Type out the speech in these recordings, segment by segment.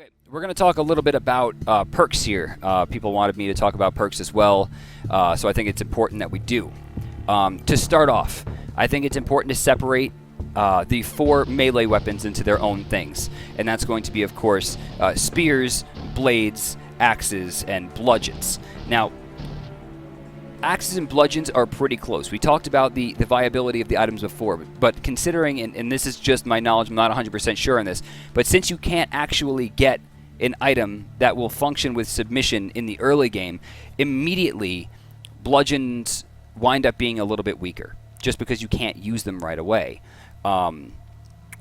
Okay, we're going to talk a little bit about perks here. People wanted me to talk about perks as well, so I think it's important that we do. To start off, I think it's important to separate the 4 melee weapons into their own things, and that's going to be, of course, spears, blades, axes, and bludgeons. Now, axes and bludgeons are pretty close. We talked about the viability of the items before, but considering, and this is just my knowledge, I'm not 100% sure on this, but since you can't actually get an item that will function with submission in the early game, immediately bludgeons wind up being a little bit weaker, just because you can't use them right away.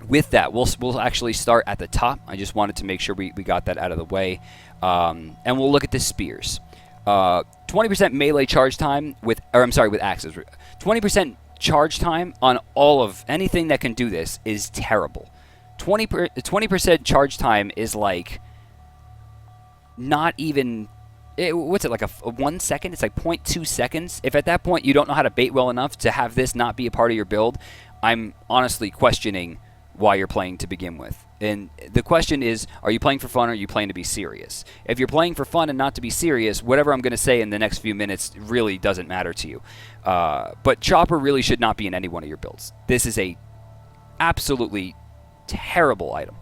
With that, we'll actually start at the top. I just wanted to make sure we got that out of the way. And we'll look at the spears. 20% melee charge time with axes. 20% charge time on all of anything that can do this is terrible. 20% charge time is like not even, what's it, like a 1 second? It's like 0.2 seconds. If at that point you don't know how to bait well enough to have this not be a part of your build, I'm honestly questioning why you're playing to begin with. And the question is, are you playing for fun or are you playing to be serious? If you're playing for fun and not to be serious, whatever I'm going to say in the next few minutes really doesn't matter to you. But Chopper really should not be in any one of your builds. This is a absolutely terrible item.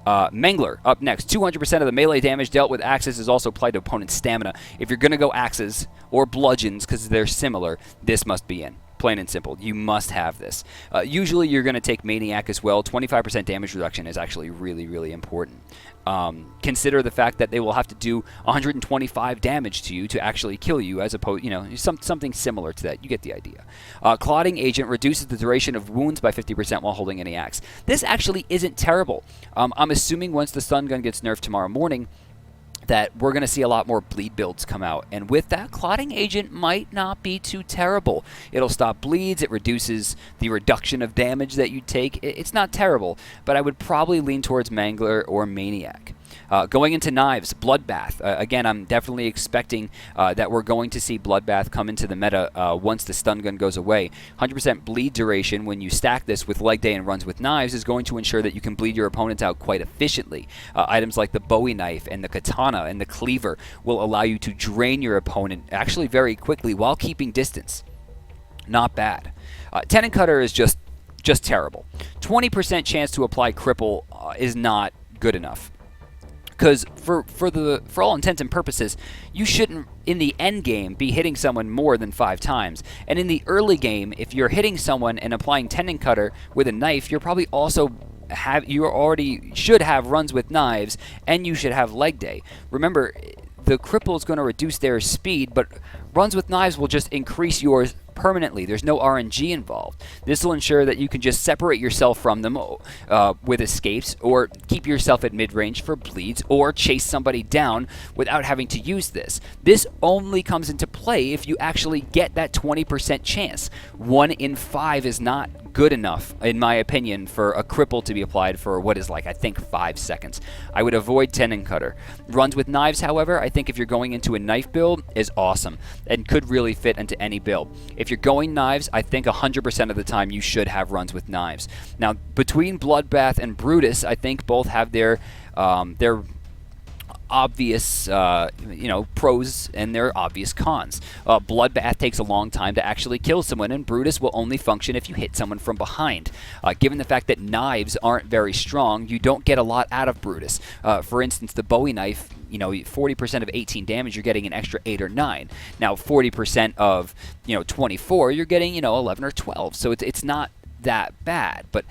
Mangler, up next. 200% of the melee damage dealt with axes is also applied to opponent's stamina. If you're going to go axes or bludgeons, because they're similar, this must be in. Plain and simple. You must have this. Usually you're going to take Maniac as well. 25% damage reduction is actually really, really important. Consider the fact that they will have to do 125 damage to you to actually kill you, as opposed, something similar to that. You get the idea. Clotting Agent reduces the duration of wounds by 50% while holding any axe. This actually isn't terrible. I'm assuming once the stun gun gets nerfed tomorrow morning, that we're going to see a lot more bleed builds come out. And with that, Clotting Agent might not be too terrible. It'll stop bleeds. It reduces the reduction of damage that you take. It's not terrible, but I would probably lean towards Mangler or Maniac. Going into knives, Bloodbath. Again, I'm definitely expecting that we're going to see Bloodbath come into the meta once the stun gun goes away. 100% bleed duration when you stack this with Leg Day and runs with knives is going to ensure that you can bleed your opponents out quite efficiently. Items like the Bowie knife and the katana and the cleaver will allow you to drain your opponent actually very quickly while keeping distance. Not bad. Tenon Cutter is just terrible. 20% chance to apply cripple is not good enough. Because for all intents and purposes, you shouldn't, in the end game, be hitting someone more than 5 times. And in the early game, if you're hitting someone and applying Tenon Cutter with a knife, you're probably also should have runs with knives, and you should have Leg Day. Remember, the cripple is going to reduce their speed, but runs with knives will just increase yours permanently. There's no RNG involved. This will ensure that you can just separate yourself from them with escapes, or keep yourself at mid-range for bleeds, or chase somebody down without having to use this. This only comes into play if you actually get that 20% chance. 1 in 5 is not good enough, in my opinion, for a cripple to be applied for what is like, I think, 5 seconds. I would avoid Tenon Cutter. Runs with knives, however, I think if you're going into a knife build, is awesome and could really fit into any build. If you're going knives, I think 100% of the time you should have runs with knives. Now, between Bloodbath and Brutus, I think both have their obvious pros and their obvious cons. Bloodbath takes a long time to actually kill someone, and Brutus will only function if you hit someone from behind. Given the fact that knives aren't very strong, you don't get a lot out of Brutus. For instance, the Bowie knife, 40% of 18 damage, you're getting an extra 8 or 9. Now 40% of 24, you're getting 11 or 12. So it's not that bad, but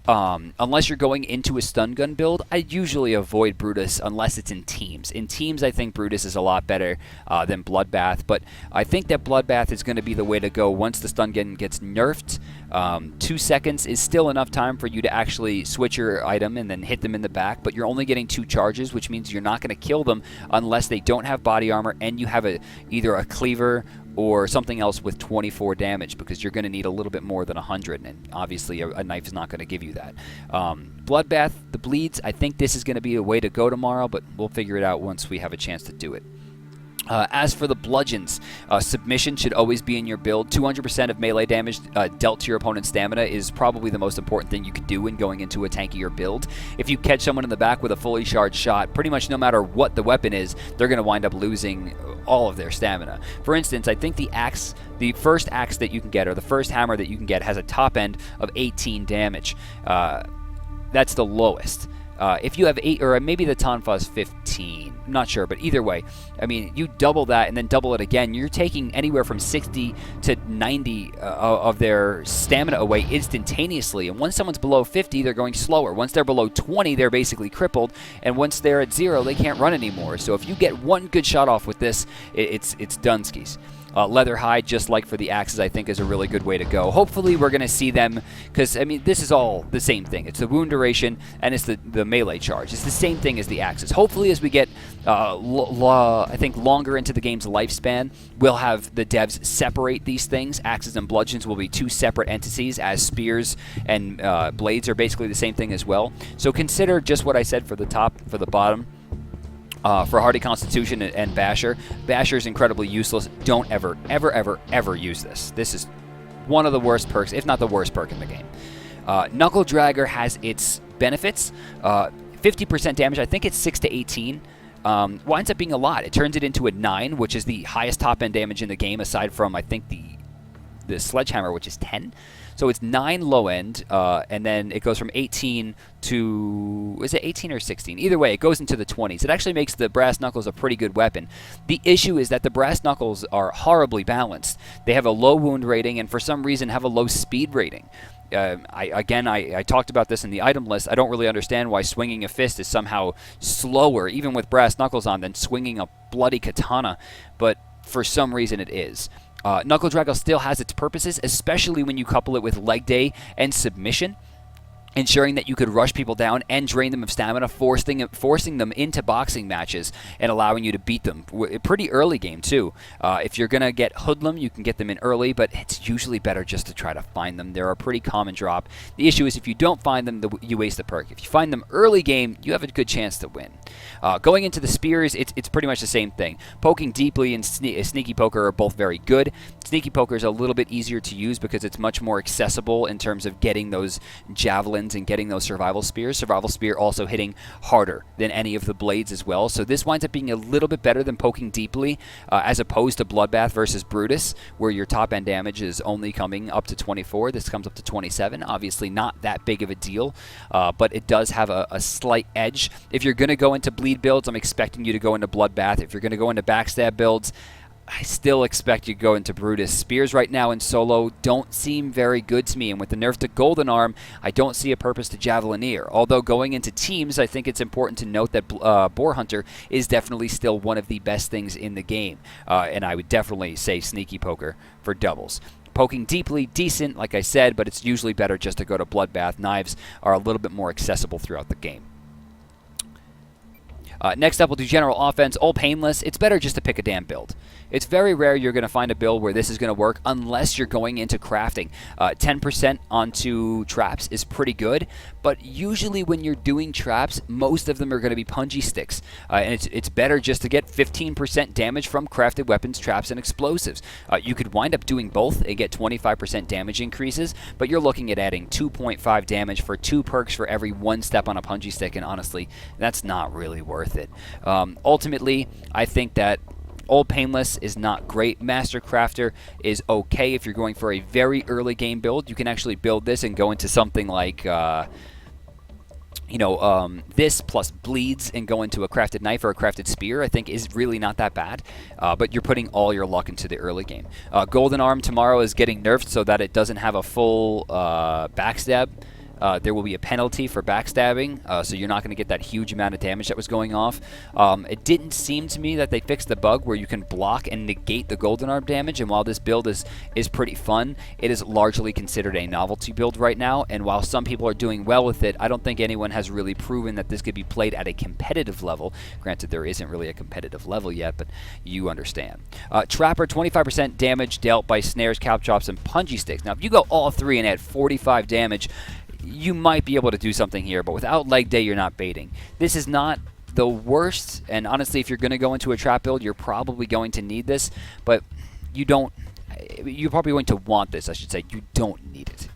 unless you're going into a stun gun build, I usually avoid Brutus unless it's in teams. In teams, I think Brutus is a lot better than Bloodbath, but I think that Bloodbath is going to be the way to go once the stun gun gets nerfed. 2 seconds is still enough time for you to actually switch your item and then hit them in the back, but you're only getting 2 charges, which means you're not going to kill them unless they don't have body armor and you have either a cleaver or something else with 24 damage, because you're going to need a little bit more than 100, and obviously a knife is not going to give you that. Bloodbath, the bleeds, I think this is going to be a way to go tomorrow, but we'll figure it out once we have a chance to do it. As for the bludgeons, submission should always be in your build. 200% of melee damage dealt to your opponent's stamina is probably the most important thing you could do when going into a tankier build. If you catch someone in the back with a fully charged shot, pretty much no matter what the weapon is, they're going to wind up losing all of their stamina. For instance, I think the first axe that you can get, or the first hammer that you can get, has a top end of 18 damage. That's the lowest. If you have 8, or maybe the Tonfa is 15, I'm not sure, but either way, I mean, you double that and then double it again, you're taking anywhere from 60 to 90 of their stamina away instantaneously. And once someone's below 50, they're going slower. Once they're below 20, they're basically crippled. And once they're at 0, they can't run anymore. So if you get one good shot off with this, it's Dunskies. Leather hide, just like for the axes, I think is a really good way to go. Hopefully we're going to see them, because, I mean, this is all the same thing. It's the wound duration, and it's the melee charge. It's the same thing as the axes. Hopefully as we get, I think, longer into the game's lifespan, we'll have the devs separate these things. Axes and bludgeons will be 2 separate entities, as spears and blades are basically the same thing as well. So consider just what I said for the top, for the bottom. For Hardy Constitution and Basher. Basher is incredibly useless. Don't ever, ever, ever, ever use this. This is one of the worst perks, if not the worst perk in the game. Knuckle Dragger has its benefits. 50% damage, I think it's 6 to 18. Winds up being a lot. It turns it into a 9, which is the highest top-end damage in the game, aside from, I think, the Sledgehammer, which is 10. So it's 9 low end, and then it goes from 18 to, is it 18 or 16? Either way, it goes into the 20s. It actually makes the Brass Knuckles a pretty good weapon. The issue is that the Brass Knuckles are horribly balanced. They have a low wound rating, and for some reason have a low speed rating. I talked about this in the item list. I don't really understand why swinging a fist is somehow slower, even with Brass Knuckles on, than swinging a bloody katana, but for some reason it is. Knuckle Dragger still has its purposes, especially when you couple it with Leg Day and Submission, ensuring that you could rush people down and drain them of stamina, forcing them into boxing matches and allowing you to beat them. Pretty early game, too. If you're going to get Hoodlum, you can get them in early, but it's usually better just to try to find them. They're a pretty common drop. The issue is if you don't find them, you waste the perk. If you find them early game, you have a good chance to win. Going into the spears, it's pretty much the same thing. Poking Deeply and Sneaky Poker are both very good. Sneaky Poker is a little bit easier to use because it's much more accessible in terms of getting those javelins and getting those Survival Spears. Survival Spear also hitting harder than any of the blades as well. So this winds up being a little bit better than Poking Deeply, as opposed to Bloodbath versus Brutus, where your top end damage is only coming up to 24. This comes up to 27. Obviously not that big of a deal, but it does have a slight edge. If you're going to go into bleed builds, I'm expecting you to go into Bloodbath. If you're going to go into backstab builds, I still expect you to go into Brutus. Spears right now in solo don't seem very good to me, and with the nerf to Golden Arm, I don't see a purpose to Javelineer. Although going into teams, I think it's important to note that Boar Hunter is definitely still one of the best things in the game, and I would definitely say Sneaky Poker for doubles. Poking Deeply, decent, like I said, but it's usually better just to go to Bloodbath. Knives are a little bit more accessible throughout the game. Next up, we'll do General Offense. All Painless. It's better just to pick a damn build. It's very rare you're going to find a build where this is going to work unless you're going into crafting. 10% onto traps is pretty good, but usually when you're doing traps, most of them are going to be punji sticks. And it's better just to get 15% damage from crafted weapons, traps, and explosives. You could wind up doing both and get 25% damage increases, but you're looking at adding 2.5 damage for 2 perks for every 1 step on a punji stick, and honestly, that's not really worth it. Ultimately, I think that Old Painless is not great. Master Crafter is okay if you're going for a very early game build. You can actually build this and go into something like, this plus bleeds and go into a crafted knife or a crafted spear, I think is really not that bad. But you're putting all your luck into the early game. Golden Arm tomorrow is getting nerfed so that it doesn't have a full backstab. There will be a penalty for backstabbing, so you're not going to get that huge amount of damage that was going off. It didn't seem to me that they fixed the bug where you can block and negate the Golden Arm damage, and while this build is pretty fun, it is largely considered a novelty build right now, and while some people are doing well with it, I don't think anyone has really proven that this could be played at a competitive level. Granted, there isn't really a competitive level yet, but you understand. Trapper, 25% damage dealt by snares, caltrops, and punji sticks. Now, if you go all 3 and add 45 damage, you might be able to do something here, but without Leg Day, you're not baiting. This is not the worst, and honestly, if you're going to go into a trap build, you're probably going to need this, but you don't. You're probably going to want this, I should say. You don't need it.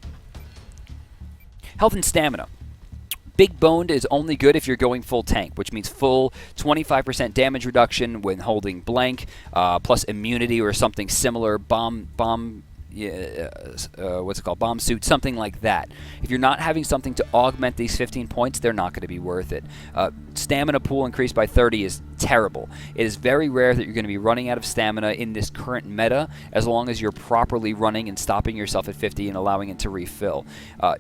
Health and stamina. Big boned is only good if you're going full tank, which means full 25% damage reduction when holding blank, plus immunity or something similar. Bomb suit, something like that. If you're not having something to augment these 15 points, they're not going to be worth it. Stamina pool increased by 30 is terrible. It is very rare that you're going to be running out of stamina in this current meta, as long as you're properly running and stopping yourself at 50 and allowing it to refill.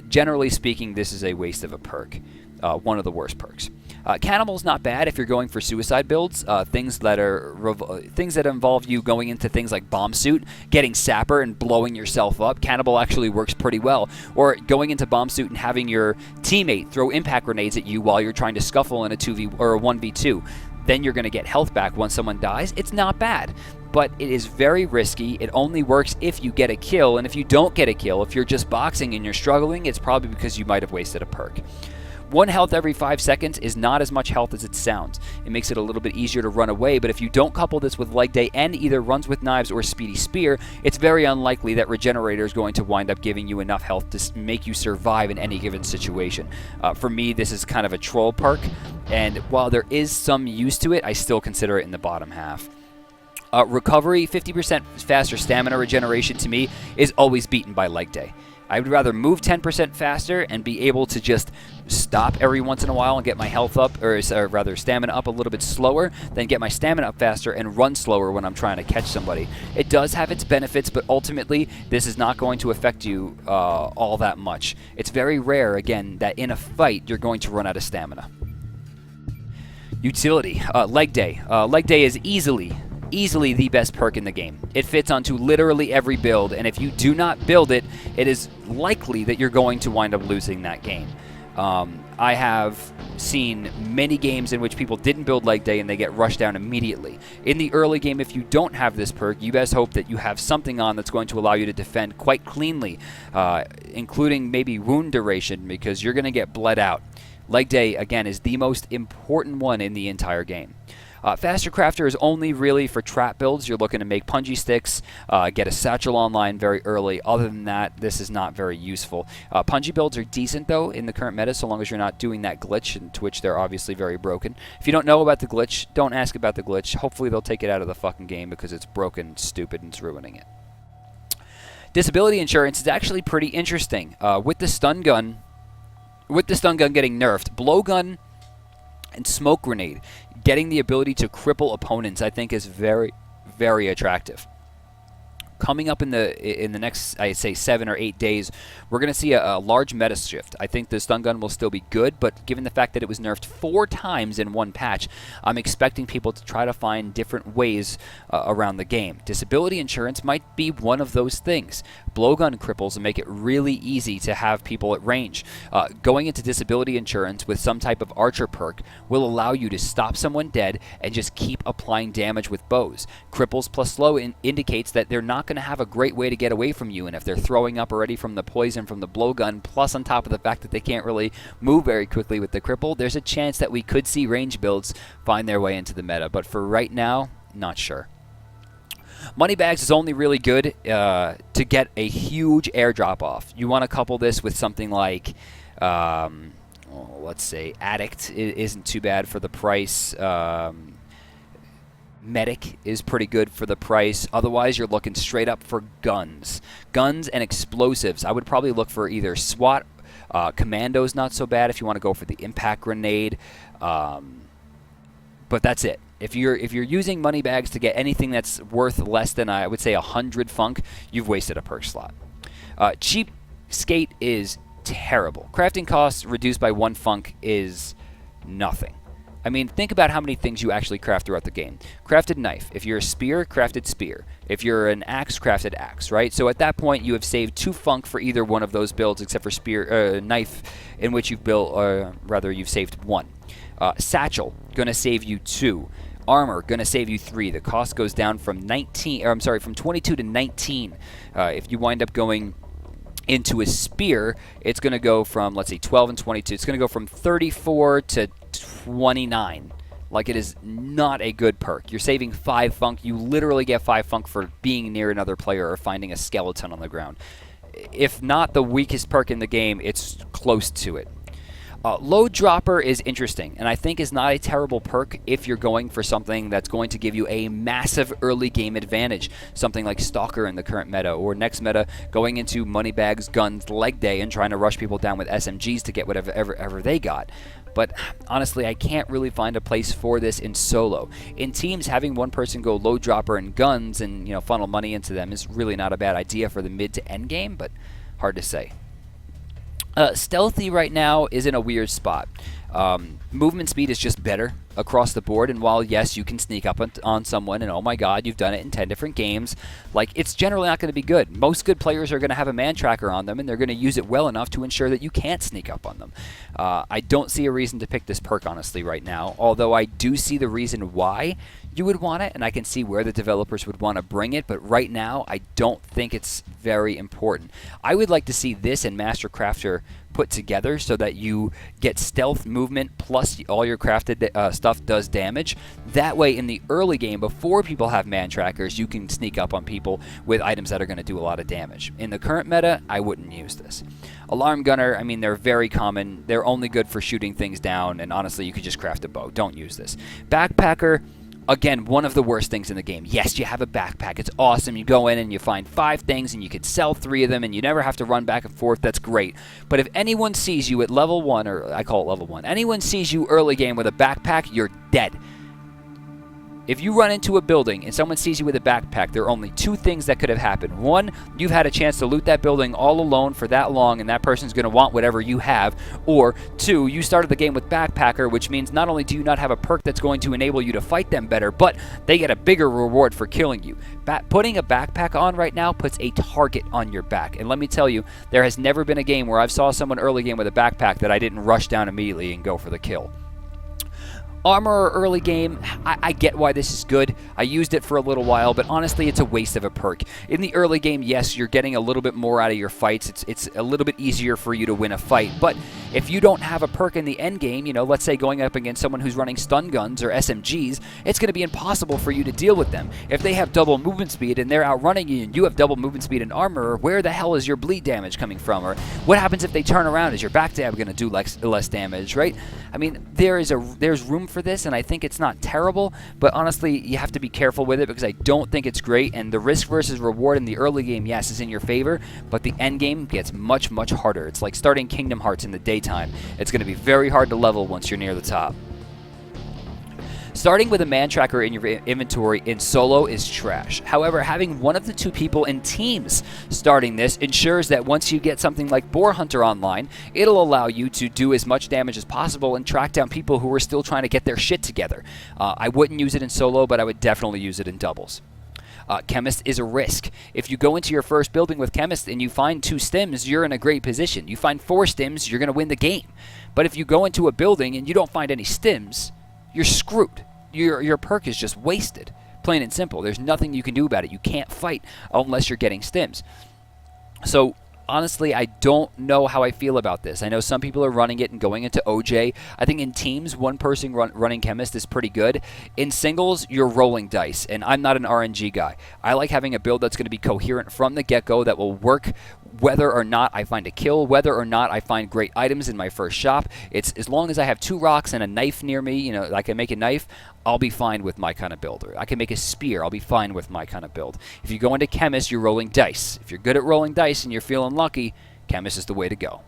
Generally speaking, this is a waste of a perk. One of the worst perks. Cannibal's not bad if you're going for suicide builds. Things that involve you going into things like bomb suit, getting sapper, and blowing yourself up. Cannibal actually works pretty well. Or going into bomb suit and having your teammate throw impact grenades at you while you're trying to scuffle in a 2v or a 1v2. Then you're going to get health back once someone dies. It's not bad, but it is very risky. It only works if you get a kill, and if you don't get a kill, if you're just boxing and you're struggling, it's probably because you might have wasted a perk. 1 health every 5 seconds is not as much health as it sounds. It makes it a little bit easier to run away, but if you don't couple this with Leg Day and either runs with knives or Speedy Spear, it's very unlikely that Regenerator is going to wind up giving you enough health to make you survive in any given situation. For me, this is kind of a troll perk, and while there is some use to it, I still consider it in the bottom half. Recovery, 50% faster stamina regeneration to me is always beaten by Leg Day. I would rather move 10% faster and be able to just stop every once in a while and get my health up, or rather stamina up a little bit slower, than get my stamina up faster and run slower when I'm trying to catch somebody. It does have its benefits, but ultimately this is not going to affect you all that much. It's very rare, again, that in a fight you're going to run out of stamina. Utility. Leg Day. Leg Day is easily the best perk in the game. It fits onto literally every build, and if you do not build it, it is likely that you're going to wind up losing that game. I have seen many games in which people didn't build Leg Day and they get rushed down immediately. In the early game, if you don't have this perk, you best hope that you have something on that's going to allow you to defend quite cleanly, including maybe wound duration, because you're going to get bled out. Leg Day, again, is the most important one in the entire game. Faster Crafter is only really for trap builds. You're looking to make punji sticks, get a satchel online very early. Other than that, this is not very useful. Punji builds are decent, though, in the current meta, so long as you're not doing that glitch, in Twitch they're obviously very broken. If you don't know about the glitch, don't ask about the glitch. Hopefully they'll take it out of the fucking game because it's broken, stupid, and it's ruining it. Disability insurance is actually pretty interesting. With the stun gun getting nerfed, blowgun and smoke grenade getting the ability to cripple opponents, I think, is very, very attractive. Coming up in the next, I'd say, 7 or 8 days, we're going to see a large meta shift. I think the stun gun will still be good, but given the fact that it was nerfed 4 times in one patch, I'm expecting people to try to find different ways around the game. Disability insurance might be one of those things. Blowgun cripples make it really easy to have people at range. Going into disability insurance with some type of archer perk will allow you to stop someone dead and just keep applying damage with bows. Cripples plus slow indicates that they're not going to have a great way to get away from you, and if they're throwing up already from the poison from the blowgun, plus on top of the fact that they can't really move very quickly with the cripple, there's a chance that we could see range builds find their way into the meta, but for right now, not sure. Moneybags is only really good to get a huge airdrop off. You want to couple this with something like, let's say, Addict isn't too bad for the price. Medic is pretty good for the price. Otherwise, you're looking straight up for guns. Guns and explosives. I would probably look for either SWAT. Commando's not so bad if you want to go for the impact grenade. But that's it. If you're using money bags to get anything that's worth less than, I would say, 100 funk, you've wasted a perk slot. Cheap skate is terrible. Crafting costs reduced by 1 funk is nothing. I mean, think about how many things you actually craft throughout the game. Crafted knife. If you're a spear, crafted spear. If you're an axe, crafted axe, right? So at that point, you have saved 2 funk for either one of those builds, except for spear, knife, in which you've built, or rather, you've saved 1. Satchel, gonna save you 2. Armor, gonna save you 3. The cost goes down from 22 to 19. If you wind up going into a spear, it's going to go from, let's see, 12 and 22. It's going to go from 34 to 29 Like, it is not a good perk. You're saving 5 funk. You literally get 5 funk for being near another player or finding a skeleton on the ground. If not the weakest perk in the game, it's close to it. Load Dropper is interesting, and I think is not a terrible perk if you're going for something that's going to give you a massive early game advantage. Something like Stalker in the current meta, or next meta, going into Moneybags, Guns, Leg Day, and trying to rush people down with SMGs to get whatever they got. But honestly, I can't really find a place for this in solo. In teams, having one person go Load Dropper and Guns and funnel money into them is really not a bad idea for the mid to end game, but hard to say. Stealthy right now is in a weird spot. Movement speed is just better across the board, and while yes, you can sneak up on someone, and oh my god, you've done it in 10 different games, like, it's generally not going to be good. Most good players are going to have a man tracker on them, and they're going to use it well enough to ensure that you can't sneak up on them. I don't see a reason to pick this perk, honestly, right now, although I do see the reason why you would want it, and I can see where the developers would want to bring it, but right now, I don't think it's very important. I would like to see this and Master Crafter put together so that you get stealth movement plus all your crafted stuff does damage. That way, in the early game, before people have man trackers, you can sneak up on people with items that are going to do a lot of damage. In the current meta, I wouldn't use this. Alarm Gunner, I mean, they're very common. They're only good for shooting things down, and honestly, you could just craft a bow. Don't use this. Backpacker, again, one of the worst things in the game. Yes, you have a backpack. It's awesome. You go in and you find 5 things and you could sell 3 of them and you never have to run back and forth. That's great. But if anyone sees you at level 1, or I call it level 1, anyone sees you early game with a backpack, you're dead. If you run into a building and someone sees you with a backpack, there are only 2 things that could have happened. 1, you've had a chance to loot that building all alone for that long, and that person's going to want whatever you have. Or 2, you started the game with Backpacker, which means not only do you not have a perk that's going to enable you to fight them better, but they get a bigger reward for killing you. Putting a backpack on right now puts a target on your back. And let me tell you, there has never been a game where I've saw someone early game with a backpack that I didn't rush down immediately and go for the kill. Armor early game, I get why this is good. I used it for a little while, but honestly, it's a waste of a perk. In the early game, yes, you're getting a little bit more out of your fights. It's a little bit easier for you to win a fight, but if you don't have a perk in the end game, let's say going up against someone who's running stun guns or SMGs, it's going to be impossible for you to deal with them. If they have double movement speed and they're outrunning you and you have double movement speed and armor, where the hell is your bleed damage coming from? Or what happens if they turn around? Is your back dab going to do less damage, right? I mean, there's room for this, and I think it's not terrible, but honestly, you have to be careful with it because I don't think it's great, and the risk versus reward in the early game, yes, is in your favor, but the end game gets much, much harder. It's like starting Kingdom Hearts in the daytime. It's going to be very hard to level once you're near the top. Starting with a man tracker in your inventory in solo is trash. However, having one of the 2 people in teams starting this ensures that once you get something like Boar Hunter online, it'll allow you to do as much damage as possible and track down people who are still trying to get their shit together. I wouldn't use it in solo, but I would definitely use it in doubles. Chemist is a risk. If you go into your first building with Chemist and you find 2 stims, you're in a great position. You find 4 stims, you're going to win the game. But if you go into a building and you don't find any stims, you're screwed. Your perk is just wasted. Plain and simple. There's nothing you can do about it. You can't fight unless you're getting stims. So honestly, I don't know how I feel about this. I know some people are running it and going into OJ. I think in teams, one person running Chemist is pretty good. In singles, you're rolling dice, and I'm not an RNG guy. I like having a build that's going to be coherent from the get-go that will work whether or not I find a kill, whether or not I find great items in my first shop. It's as long as I have 2 rocks and a knife near me, I can make a knife, I'll be fine with my kind of build. Or I can make a spear, I'll be fine with my kind of build. If you go into Chemist, you're rolling dice. If you're good at rolling dice and you're feeling lucky, Chemist is the way to go.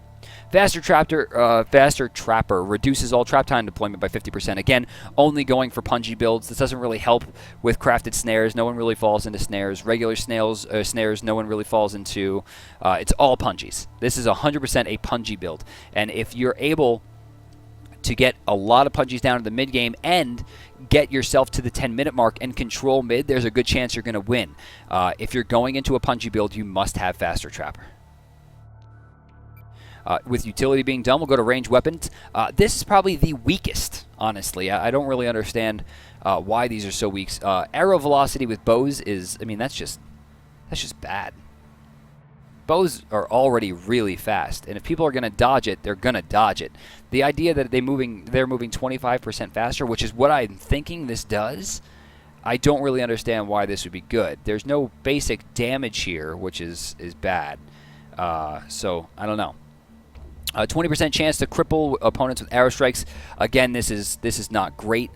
Faster Trapper reduces all trap time deployment by 50%. Again, only going for pungy builds. This doesn't really help with crafted snares. No one really falls into snares. Regular snares, no one really falls into. It's all pungies. This is 100% a pungy build. And if you're able to get a lot of pungies down to the mid game and get yourself to the 10-minute mark and control mid, there's a good chance you're going to win. If you're going into a pungy build, you must have Faster Trapper. With utility being done, we'll go to ranged weapons. This is probably the weakest, honestly. I don't really understand why these are so weak. Arrow velocity with bows is, I mean, that's just bad. bows are already really fast, and if people are going to dodge it, they're going to dodge it. The idea that they're moving 25% faster, which is what I'm thinking this does, I don't really understand why this would be good. There's no basic damage here, which is bad. So I don't know. 20% chance to cripple opponents with arrow strikes. Again, this is not great.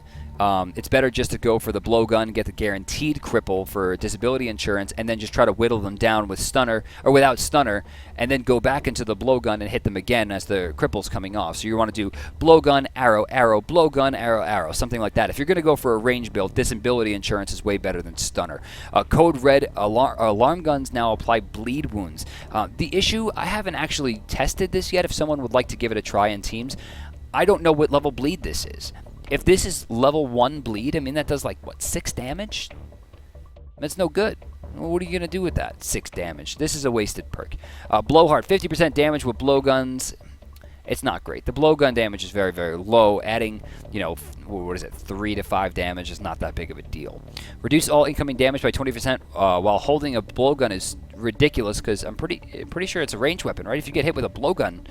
It's better just to go for the blowgun, get the guaranteed cripple for disability insurance, and then just try to whittle them down with stunner or without stunner, and then go back into the blowgun and hit them again as the cripple's coming off. So you want to do blowgun, arrow, arrow, blowgun, arrow, arrow, something like that. If you're going to go for a range build, disability insurance is way better than stunner. Code red, alarm guns now apply bleed wounds. The issue, I haven't actually tested this yet. If someone would like to give it a try in teams, I don't know what level bleed this is. If this is level 1 bleed, I mean, that does like, what, 6 damage? That's no good. What are you going to do with that? 6 damage. This is a wasted perk. Blowhard, 50% damage with blowguns. It's not great. The blowgun damage is very, very low. Adding, you know, what is it, 3 to 5 damage is not that big of a deal. Reduce all incoming damage by 20% while holding a blowgun is ridiculous because I'm pretty sure it's a ranged weapon, right? If you get hit with a blowgun,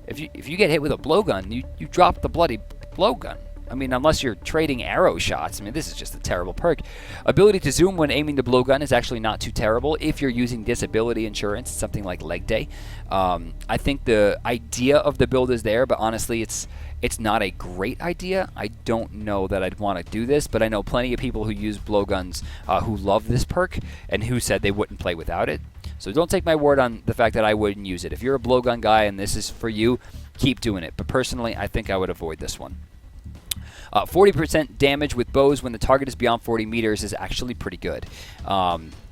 if you get hit with a blowgun, you drop the bloody blowgun. I mean, unless you're trading arrow shots. I mean, this is just a terrible perk. Ability to zoom when aiming the blowgun is actually not too terrible if you're using disability insurance, something like leg day. I think the idea of the build is there, but honestly, it's not a great idea. I don't know that I'd want to do this, but I know plenty of people who use blowguns who love this perk and who said they wouldn't play without it. So don't take my word on the fact that I wouldn't use it. If you're a blowgun guy and this is for you, keep doing it. But personally, I think I would avoid this one. 40% damage with bows when the target is beyond 40 meters is actually pretty good.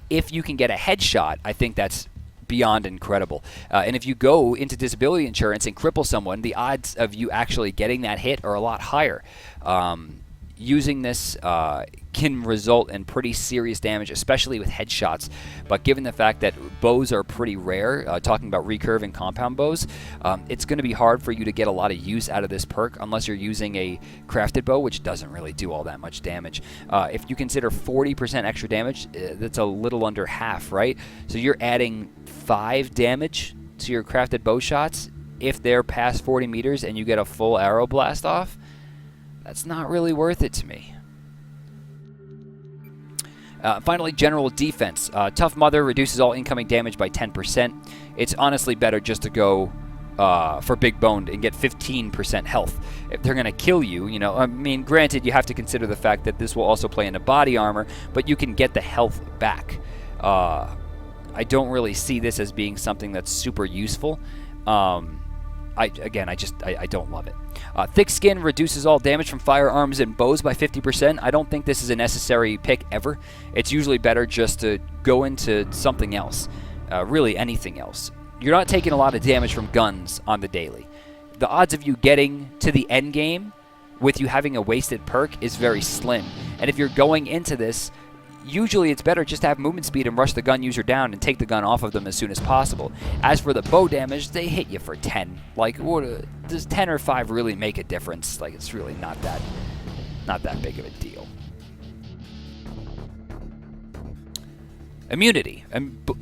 If you can get a headshot, I think that's beyond incredible. And if you go into disability insurance and cripple someone, the odds of you actually getting that hit are a lot higher. Using this can result in pretty serious damage, especially with headshots. But given the fact that bows are pretty rare, talking about recurve and compound bows, it's going to be hard for you to get a lot of use out of this perk unless you're using a crafted bow, which doesn't really do all that much damage. If you consider 40% extra damage, that's a little under half, right? So you're adding 5 damage to your crafted bow shots if they're past 40 meters and you get a full arrow blast off. That's not really worth it to me. Finally, general defense. Tough Mother reduces all incoming damage by 10%. It's honestly better just to go for Big Boned and get 15% health. If they're going to kill you, you know, I mean, granted, you have to consider the fact that this will also play into body armor, but you can get the health back. I don't really see this as being something that's super useful. I don't love it. Thick Skin reduces all damage from firearms and bows by 50%. I don't think this is a necessary pick ever. It's usually better just to go into something else, really anything else. You're not taking a lot of damage from guns on the daily. The odds of you getting to the end game with you having a wasted perk is very slim. And if you're going into this, usually it's better just to have movement speed and rush the gun user down and take the gun off of them as soon as possible. As for the bow damage, they hit you for 10. Like, does 10 or 5 really make a difference? Like, it's really not that big of a deal. Immunity.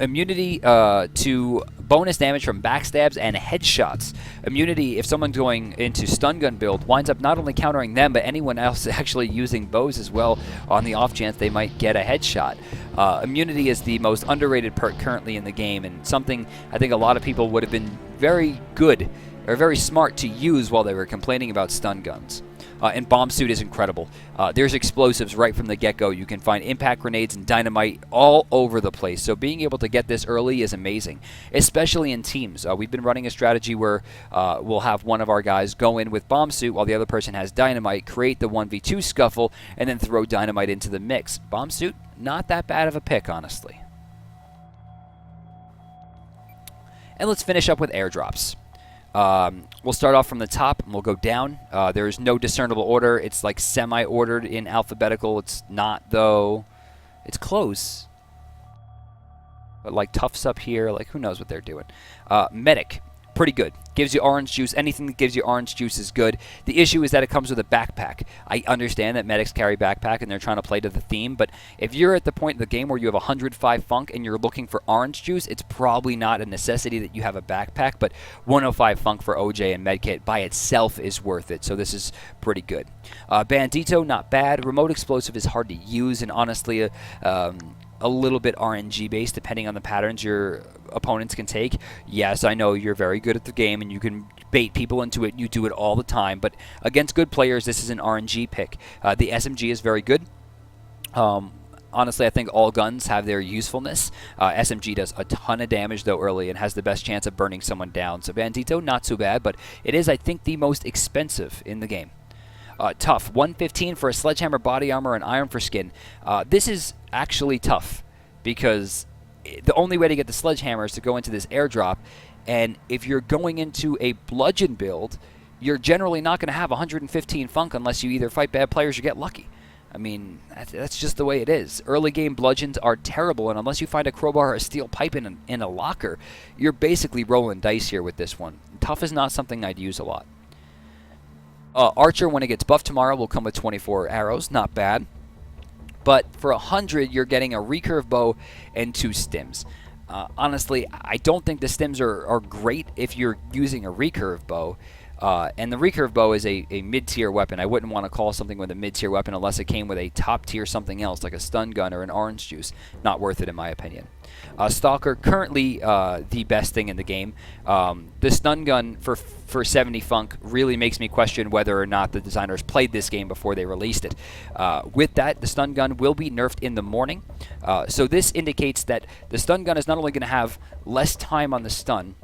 Immunity to bonus damage from backstabs and headshots. Immunity, if someone's going into stun gun build, winds up not only countering them, but anyone else actually using bows as well on the off chance they might get a headshot. Immunity is the most underrated perk currently in the game, and something I think a lot of people would have been very good or very smart to use while they were complaining about stun guns. And Bomb Suit is incredible. There's explosives right from the get-go. You can find impact grenades and dynamite all over the place. So being able to get this early is amazing, especially in teams. We've been running a strategy where we'll have one of our guys go in with Bomb Suit while the other person has dynamite, create the 1v2 scuffle, and then throw dynamite into the mix. Bomb Suit, not that bad of a pick, honestly. And let's finish up with airdrops. We'll start off from the top and we'll go down. There's no discernible order. It's like semi-ordered in alphabetical. It's not, though. It's close. But like Tufts up here, like who knows what they're doing. Medic. pretty good. Gives you orange juice. Anything that gives you orange juice is good. The issue is that it comes with a backpack. I understand that medics carry backpack and they're trying to play to the theme, but if you're at the point in the game where you have 105 funk and you're looking for orange juice, it's probably not a necessity that you have a backpack, but 105 funk for OJ and medkit by itself is worth it, so this is pretty good. Bandito, not bad. Remote explosive is hard to use and honestly a little bit RNG based depending on the patterns your opponents can take. Yes, I know you're very good at the game and you can bait people into it. You do it all the time, but against good players, this is an RNG pick. The SMG is very good. Honestly, I think all guns have their usefulness. SMG does a ton of damage, though, early and has the best chance of burning someone down. So Bandito, not too bad, but it is, I think, the most expensive in the game. Tough. 115 for a sledgehammer, body armor, and iron for skin. This is actually tough because the only way to get the sledgehammer is to go into this airdrop, and if you're going into a bludgeon build, you're generally not going to have 115 funk unless you either fight bad players or get lucky. I mean, that's just the way it is. Early game bludgeons are terrible, and unless you find a crowbar or a steel pipe in a locker, you're basically rolling dice here with this one. Tough is not something I'd use a lot. Archer, when it gets buffed tomorrow, will come with 24 arrows. Not bad. But for 100, you're getting a recurve bow and 2 stims. Honestly, I don't think the stims are great if you're using a recurve bow. And the recurve bow is a mid-tier weapon. I wouldn't want to call something with a mid-tier weapon unless it came with a top-tier something else, like a stun gun or an orange juice. Not worth it, in my opinion. Stalker, currently the best thing in the game. The stun gun for 70 funk really makes me question whether or not the designers played this game before they released it. With that, the stun gun will be nerfed in the morning. So this indicates that the stun gun is not only going to have less time on the stun,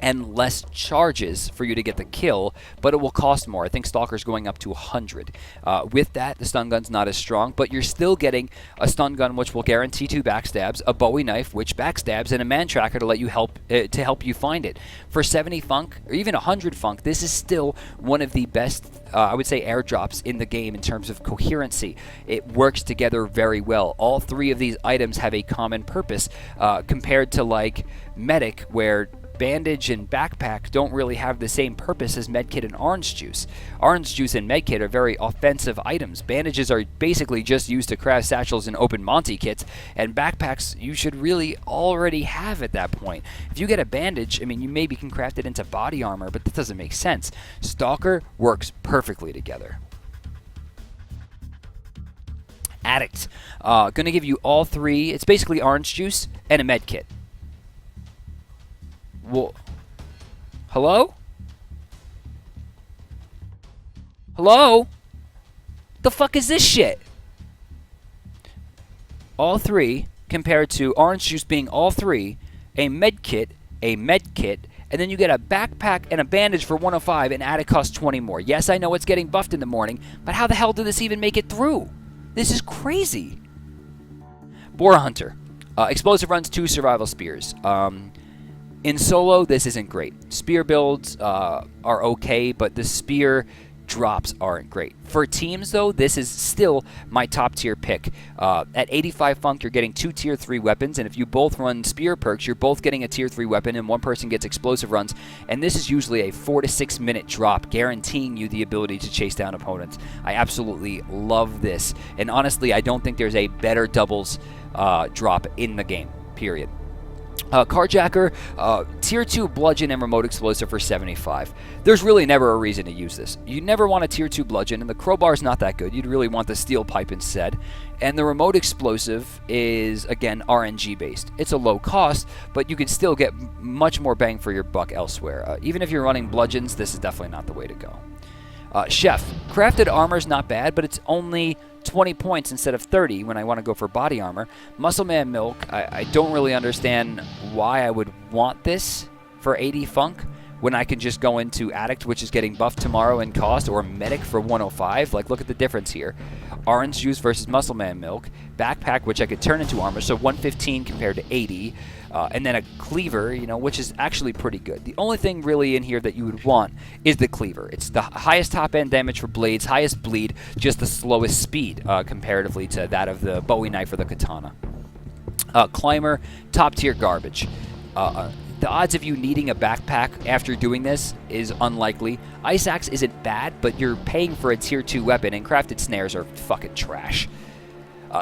and less charges for you to get the kill, but it will cost more. I think Stalker's going up to 100. With that, the stun gun's not as strong, but you're still getting a stun gun which will guarantee 2 backstabs, a Bowie knife which backstabs, and a man tracker to let you help you find it. For 70 funk, or even 100 funk, this is still one of the best, I would say, airdrops in the game in terms of coherency. It works together very well. All 3 of these items have a common purpose compared to like Medic, where bandage and backpack don't really have the same purpose as medkit and orange juice. Orange juice and medkit are very offensive items. Bandages are basically just used to craft satchels and open Monty kits, and backpacks you should really already have at that point. If you get a bandage, I mean, you maybe can craft it into body armor, but that doesn't make sense. Stalker works perfectly together. Addict. Gonna give you all 3. It's basically orange juice and a medkit. Well, hello? Hello? The fuck is this shit? All 3 compared to orange juice being all 3, a medkit, and then you get a backpack and a bandage for 105, and Addict costs 20 more. Yes, I know it's getting buffed in the morning, but how the hell did this even make it through? This is crazy. Boar Hunter. Explosive runs 2 survival spears. In solo, this isn't great. Spear builds are okay, but the spear drops aren't great. For teams, though, this is still my top tier pick. At 85 funk, you're getting 2 tier 3 weapons, and if you both run spear perks, you're both getting a tier 3 weapon, and one person gets explosive runs, and this is usually a 4 to 6 minute drop, guaranteeing you the ability to chase down opponents. I absolutely love this, and honestly, I don't think there's a better doubles drop in the game, period. Carjacker, tier 2 bludgeon and remote explosive for 75. There's really never a reason to use this. You never want a tier 2 bludgeon, and the crowbar's not that good. You'd really want the steel pipe instead. And the remote explosive is, again, RNG based. It's a low cost, but you can still get much more bang for your buck elsewhere. Even if you're running bludgeons, this is definitely not the way to go. Chef, crafted armor's not bad, but it's only 20 points instead of 30 when I want to go for body armor. Muscle Man Milk, I don't really understand why I would want this for 80 funk when I can just go into Addict, which is getting buffed tomorrow in cost, or Medic for 105. Like, look at the difference here. Orange Juice versus Muscle Man Milk. Backpack, which I could turn into armor, so 115 compared to 80. And then a Cleaver, you know, which is actually pretty good. The only thing really in here that you would want is the Cleaver. It's the highest top-end damage for blades, highest bleed, just the slowest speed comparatively to that of the Bowie knife or the katana. Climber, top-tier garbage. The odds of you needing a backpack after doing this is unlikely. Ice Axe isn't bad, but you're paying for a tier 2 weapon, and crafted snares are fucking trash.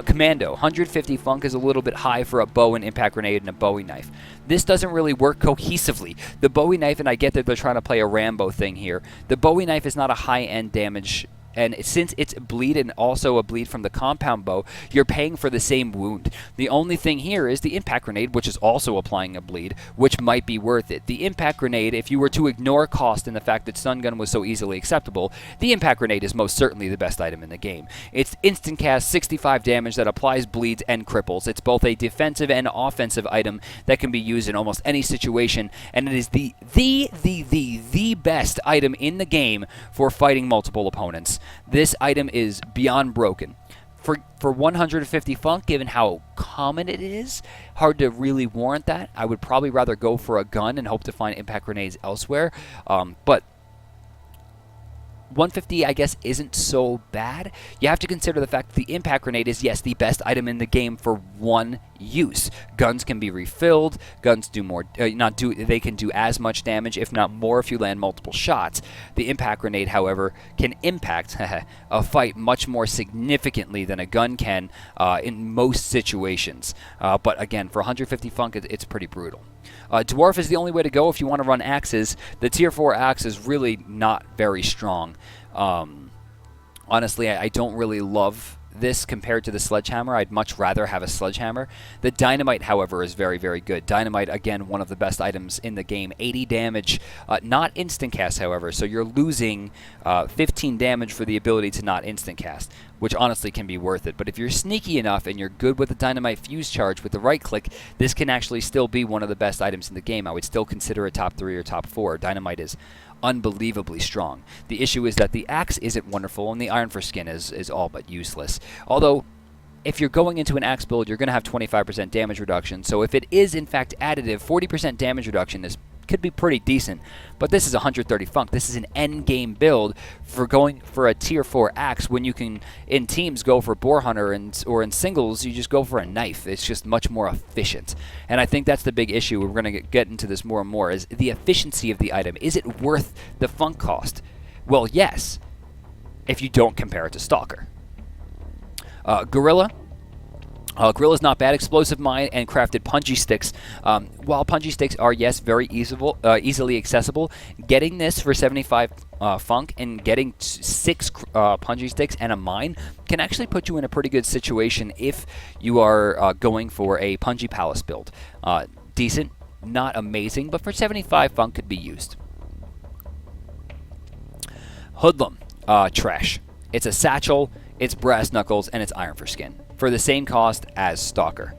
Commando, 150 funk is a little bit high for a bow, and impact grenade, and a Bowie knife. This doesn't really work cohesively. The Bowie knife, and I get that they're trying to play a Rambo thing here, the Bowie knife is not a high-end damage. And since it's bleed and also a bleed from the compound bow, you're paying for the same wound. The only thing here is the impact grenade, which is also applying a bleed, which might be worth it. The impact grenade, if you were to ignore cost and the fact that stun gun was so easily acceptable, the impact grenade is most certainly the best item in the game. It's instant cast, 65 damage that applies bleeds and cripples. It's both a defensive and offensive item that can be used in almost any situation, and it is the best item in the game for fighting multiple opponents. This item is beyond broken. For 150 funk, given how common it is, hard to really warrant that. I would probably rather go for a gun and hope to find impact grenades elsewhere. But 150, I guess, isn't so bad. You have to consider the fact that the impact grenade is, yes, the best item in the game for one use. Guns can be refilled. Guns do more, they can do as much damage, if not more, if you land multiple shots. The impact grenade, however, can impact a fight much more significantly than a gun can in most situations. But again, for 150 funk, it's pretty brutal. Dwarf is the only way to go if you want to run axes. The tier 4 axe is really not very strong. Honestly, I don't really love this compared to the sledgehammer. I'd much rather have a sledgehammer. The dynamite, however, is very, very good. Dynamite, again, one of the best items in the game. 80 damage, not instant cast, however, so you're losing 15 damage for the ability to not instant cast, which honestly can be worth it. But if you're sneaky enough and you're good with the dynamite fuse charge with the right click, this can actually still be one of the best items in the game. I would still consider it top 3 or top 4. Dynamite is unbelievably strong. The issue is that the axe isn't wonderful, and the iron for skin is all but useless. Although, if you're going into an axe build, you're going to have 25% damage reduction, so if it is in fact additive, 40% damage reduction could be pretty decent. But this is 130 funk. This is an end game build for going for a tier 4 axe when you can, in teams, go for boar hunter, or in singles, you just go for a knife. It's just much more efficient. And I think that's the big issue. We're going to get into this more and more, is the efficiency of the item. Is it worth the funk cost? Well, yes, if you don't compare it to Stalker. Gorilla. Gorilla's not bad. Explosive mine and crafted punji sticks. While punji sticks are, yes, very easily accessible, getting this for 75 funk and getting 6 punji sticks and a mine can actually put you in a pretty good situation if you are going for a punji palace build. Decent, not amazing, but for 75 funk could be used. Hoodlum, trash. It's a satchel, it's brass knuckles, and it's iron for skin, for the same cost as Stalker.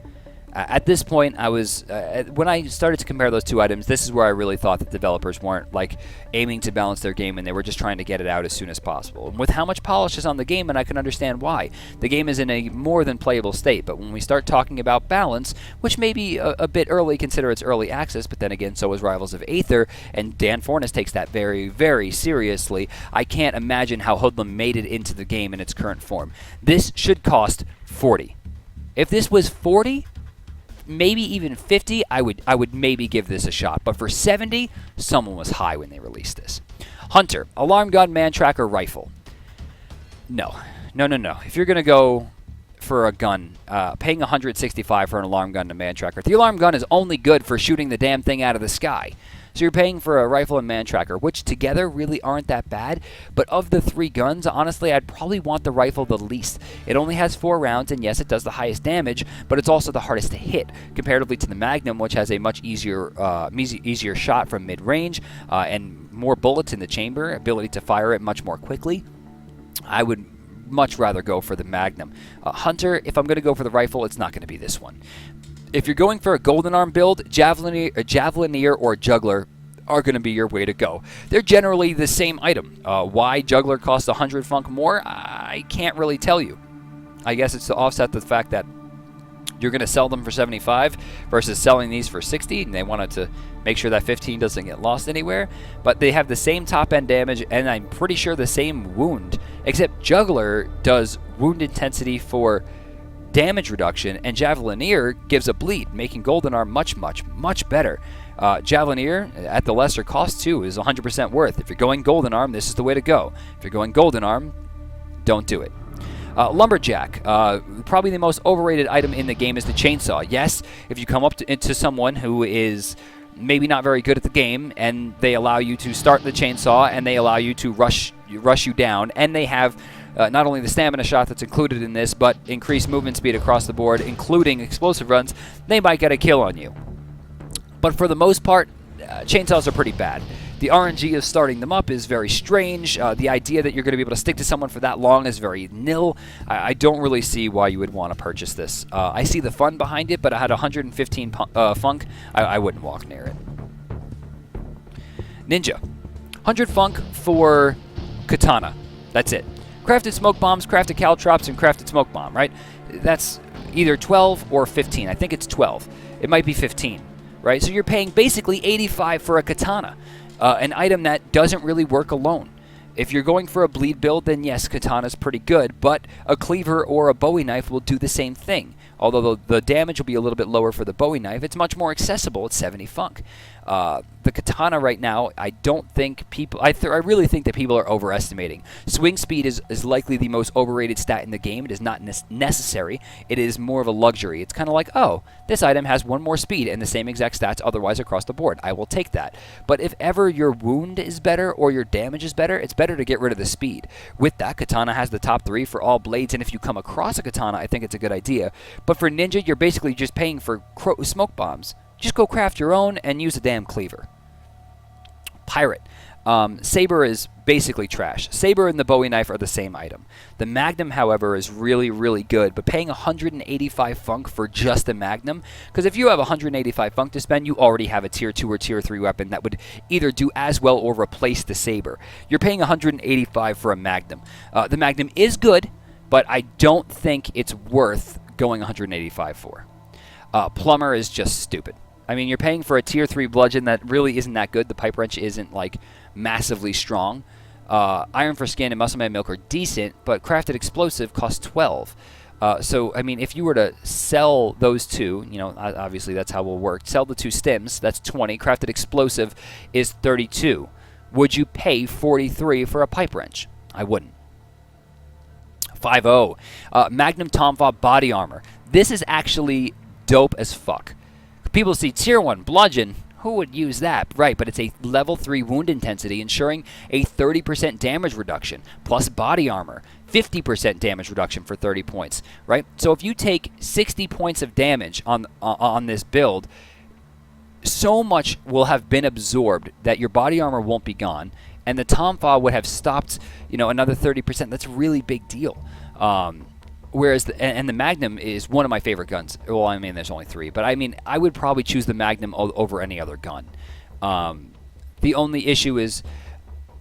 At this point, I was when I started to compare those two items, this is where I really thought that developers weren't aiming to balance their game, and they were just trying to get it out as soon as possible. And with how much polish is on the game, and I can understand why. The game is in a more than playable state, but when we start talking about balance, which may be a bit early, consider it's early access, but then again, so is Rivals of Aether, and Dan Fornes takes that very, very seriously. I can't imagine how Hoodlum made it into the game in its current form. This should cost 40. If this was 40, maybe even 50, I would maybe give this a shot. But for 70, someone was high when they released this. Hunter, alarm gun, man tracker, rifle. No. If you're going to go for a gun, paying 165 for an alarm gun and a man tracker, the alarm gun is only good for shooting the damn thing out of the sky. So you're paying for a rifle and man tracker, which together really aren't that bad. But of the 3 guns, honestly, I'd probably want the rifle the least. It only has 4 rounds, and yes, it does the highest damage, but it's also the hardest to hit, comparatively to the Magnum, which has a much easier shot from mid-range, and more bullets in the chamber, ability to fire it much more quickly. I would much rather go for the Magnum. Hunter, if I'm going to go for the rifle, it's not going to be this one. If you're going for a golden arm build, Javelineer or Juggler are going to be your way to go. They're generally the same item. Why Juggler costs 100 funk more, I can't really tell you. I guess it's to offset the fact that you're going to sell them for 75 versus selling these for 60, and they wanted to make sure that 15 doesn't get lost anywhere. But they have the same top-end damage, and I'm pretty sure the same wound, except Juggler does wound intensity for damage reduction, and Javelineer gives a bleed, making Golden Arm much, much, much better. Javelineer, at the lesser cost too, is 100% worth. If you're going Golden Arm, this is the way to go. If you're going Golden Arm, don't do it. Lumberjack, probably the most overrated item in the game is the chainsaw. Yes, if you come up to someone who is maybe not very good at the game, and they allow you to start the chainsaw, and they allow you to rush you down, and they have not only the stamina shot that's included in this, but increased movement speed across the board, including explosive runs, they might get a kill on you. But for the most part, chainsaws are pretty bad. The RNG of starting them up is very strange. The idea that you're going to be able to stick to someone for that long is very nil. I don't really see why you would want to purchase this. I see the fun behind it, but I had 115 funk. I wouldn't walk near it. Ninja. 100 funk for katana. That's it. Crafted smoke bombs, crafted caltrops, and crafted smoke bomb, right? That's either 12 or 15. I think it's 12. It might be 15, right? So you're paying basically 85 for a katana. An item that doesn't really work alone. If you're going for a bleed build, then yes, katana's pretty good, but a cleaver or a Bowie knife will do the same thing. Although the damage will be a little bit lower for the Bowie knife, it's much more accessible at 70 funk. The katana right now, I don't think people... I really think that people are overestimating. Swing speed is likely the most overrated stat in the game. It is not necessary. It is more of a luxury. It's kind of like, oh, this item has one more speed and the same exact stats otherwise across the board. I will take that. But if ever your wound is better or your damage is better, it's better to get rid of the speed. With that, katana has the top 3 for all blades, and if you come across a katana, I think it's a good idea. But for ninja, you're basically just paying for smoke bombs. Just go craft your own and use a damn cleaver. Pirate. Saber is basically trash. Saber and the Bowie knife are the same item. The Magnum, however, is really, really good, but paying 185 funk for just the Magnum, because if you have 185 funk to spend, you already have a tier 2 or tier 3 weapon that would either do as well or replace the Saber. You're paying 185 for a Magnum. The Magnum is good, but I don't think it's worth going 185 for. Plumber is just stupid. I mean, you're paying for a tier 3 bludgeon that really isn't that good. The pipe wrench isn't, like, massively strong. Iron for skin and muscle man milk are decent, but crafted explosive costs 12. So, I mean, if you were to sell those two, you know, obviously that's how we'll work. Sell the 2 stems, that's 20. Crafted explosive is 32. Would you pay 43 for a pipe wrench? I wouldn't. 5-0. Magnum Tomfop body armor. This is actually dope as fuck. People see tier 1 bludgeon. Who would use that? Right, but it's a level 3 wound intensity, ensuring a 30% damage reduction, plus body armor, 50% damage reduction for 30 points, right? So if you take 60 points of damage on this build, so much will have been absorbed that your body armor won't be gone, and the Tomfa would have stopped, you know, another 30%. That's a really big deal. Whereas, the Magnum is one of my favorite guns. Well, I mean, there's only 3. But, I mean, I would probably choose the Magnum over any other gun. The only issue is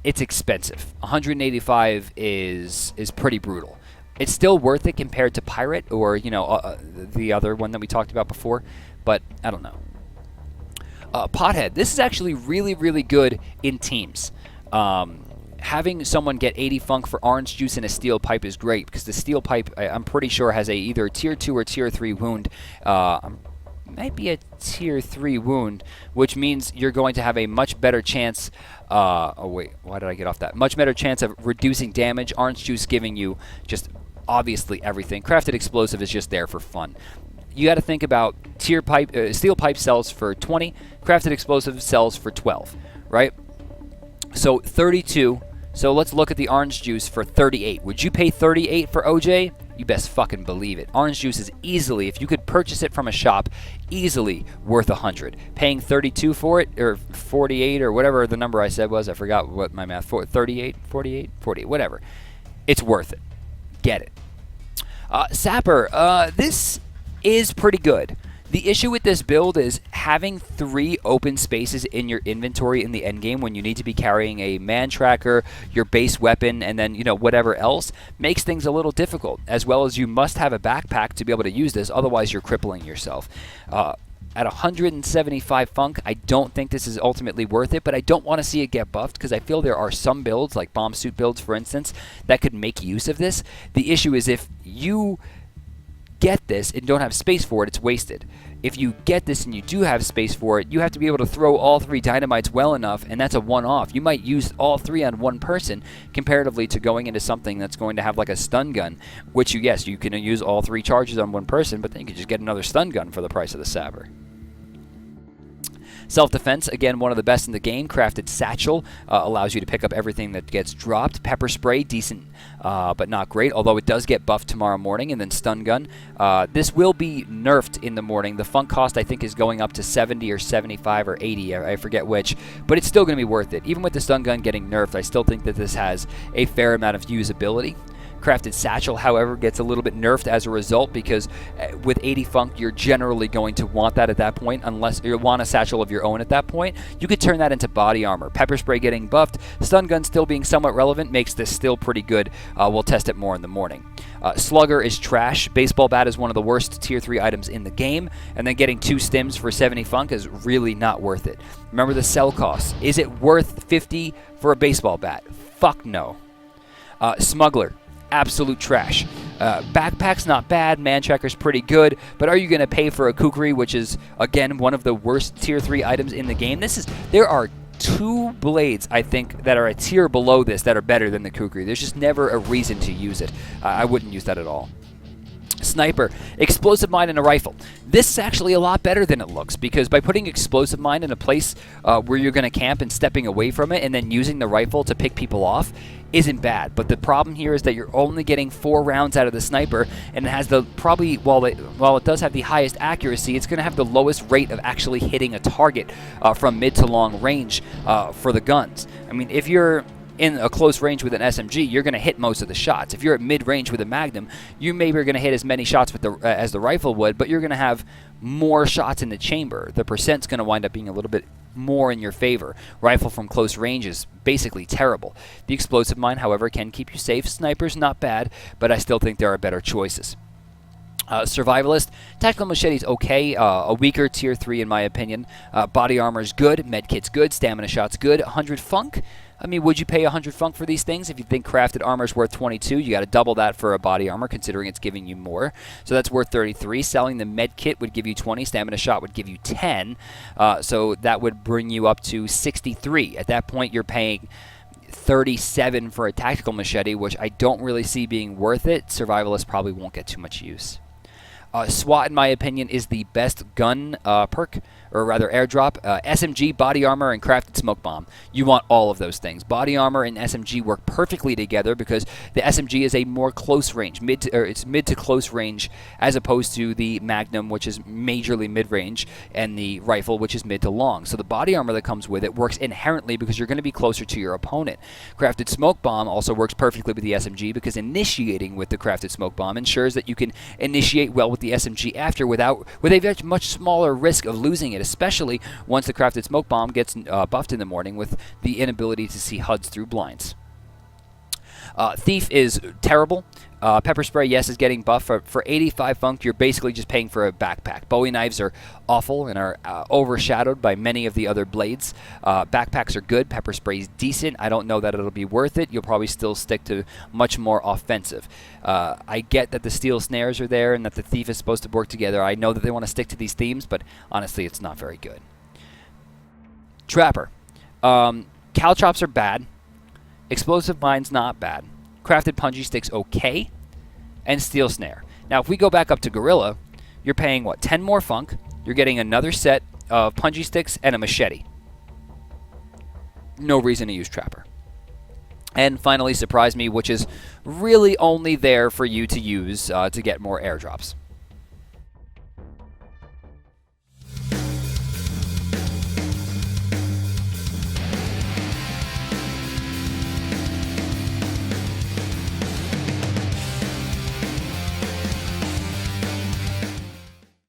it's expensive. 185 is pretty brutal. It's still worth it compared to Pirate or, you know, the other one that we talked about before. But, I don't know. Pothead. This is actually really, really good in teams. Having someone get 80 funk for orange juice and a steel pipe is great, because the steel pipe, I'm pretty sure, has either a tier 2 or tier 3 wound. Might be a tier 3 wound, which means you're going to have a much better chance. Oh wait, why did I get off that? Much better chance of reducing damage. Orange juice giving you just obviously everything. Crafted explosive is just there for fun. You got to think about tier pipe. Steel pipe sells for 20. Crafted explosive sells for 12. Right? So 32. So let's look at the orange juice for 38. Would you pay 38 for OJ? You best fucking believe it. Orange juice is easily, if you could purchase it from a shop, easily worth 100. Paying 32 for it, or 48, or whatever the number I said was, I forgot what my math for, 38, 48, 48, whatever. It's worth it. Get it. Sapper, this is pretty good. The issue with this build is having 3 open spaces in your inventory in the endgame when you need to be carrying a man tracker, your base weapon, and then, you know, whatever else, makes things a little difficult, as well as you must have a backpack to be able to use this, otherwise you're crippling yourself. At 175 funk, I don't think this is ultimately worth it, but I don't want to see it get buffed, because I feel there are some builds, like bomb suit builds, for instance, that could make use of this. The issue is if you get this and don't have space for it, it's wasted. If you get this and you do have space for it, you have to be able to throw all 3 dynamites well enough, and that's a one-off. You might use all 3 on one person comparatively to going into something that's going to have like a stun gun, which you can use all 3 charges on one person, but then you can just get another stun gun for the price of the Saber. Self-defense, again, one of the best in the game. Crafted Satchel allows you to pick up everything that gets dropped. Pepper Spray, decent, but not great, although it does get buffed tomorrow morning. And then Stun Gun. This will be nerfed in the morning. The funk cost, I think, is going up to 70 or 75 or 80. I forget which, but it's still going to be worth it. Even with the Stun Gun getting nerfed, I still think that this has a fair amount of usability. Crafted Satchel, however, gets a little bit nerfed as a result because with 80 funk, you're generally going to want that at that point, unless you want a satchel of your own at that point. You could turn that into body armor. Pepper Spray getting buffed, Stun Gun still being somewhat relevant makes this still pretty good. We'll test it more in the morning. Slugger is trash. Baseball Bat is one of the worst tier 3 items in the game, and then getting 2 stims for 70 funk is really not worth it. Remember the sell cost. Is it worth 50 for a baseball bat? Fuck no. Smuggler. Absolute trash. Backpack's not bad, Man Checker's pretty good, but are you going to pay for a Kukri, which is, again, one of the worst tier 3 items in the game? There are 2 blades, I think, that are a tier below this that are better than the Kukri. There's just never a reason to use it. I wouldn't use that at all. Sniper, Explosive Mine, and a rifle. This is actually a lot better than it looks, because by putting Explosive Mine in a place where you're going to camp and stepping away from it and then using the rifle to pick people off isn't bad. But the problem here is that you're only getting 4 rounds out of the Sniper, and it has the while it does have the highest accuracy, it's going to have the lowest rate of actually hitting a target from mid to long range for the guns. I mean, if you're in a close range with an SMG, you're going to hit most of the shots. If you're at mid-range with a Magnum, you maybe are going to hit as many shots with as the rifle would, but you're going to have more shots in the chamber. The percent's going to wind up being a little bit more in your favor. Rifle from close range is basically terrible. The Explosive Mine, however, can keep you safe. Sniper's not bad, but I still think there are better choices. Survivalist, Tactical Machete's okay, a weaker tier 3 in my opinion. Body Armor's good, Medkit's good, Stamina Shot's good, 100 funk. I mean, would you pay 100 funk for these things? If you think Crafted Armor's worth 22, you got to double that for a Body Armor, considering it's giving you more. So that's worth 33. Selling the Medkit would give you 20. Stamina Shot would give you 10. So that would bring you up to 63. At that point, you're paying 37 for a Tactical Machete, which I don't really see being worth it. Survivalist probably won't get too much use. SWAT, in my opinion, is the best gun perk, or rather airdrop. SMG, Body Armor, and Crafted Smoke Bomb. You want all of those things. Body Armor and SMG work perfectly together because the SMG is a more close range, it's mid to close range, as opposed to the Magnum, which is majorly mid-range, and the rifle, which is mid to long. So the Body Armor that comes with it works inherently because you're going to be closer to your opponent. Crafted Smoke Bomb also works perfectly with the SMG because initiating with the Crafted Smoke Bomb ensures that you can initiate well with the SMG after with a much smaller risk of losing it, especially once the Crafted Smoke Bomb gets buffed in the morning with the inability to see HUDs through blinds. Thief is terrible. Pepper Spray, yes, is getting buffed. For 85 funk, you're basically just paying for a backpack. Bowie knives are awful and are overshadowed by many of the other blades. Backpacks are good. Pepper Spray is decent. I don't know that it'll be worth it. You'll probably still stick to much more offensive. I get that the steel snares are there and that the Thief is supposed to work together. I know that they want to stick to these themes, but honestly, it's not very good. Trapper. Caltrops are bad. Explosive Mine's not bad. Crafted Punji Stick's okay. And Steel Snare. Now, if we go back up to Gorilla, you're paying, what, 10 more funk. You're getting another set of Punji Sticks and a machete. No reason to use Trapper. And finally, Surprise Me, which is really only there for you to use to get more airdrops.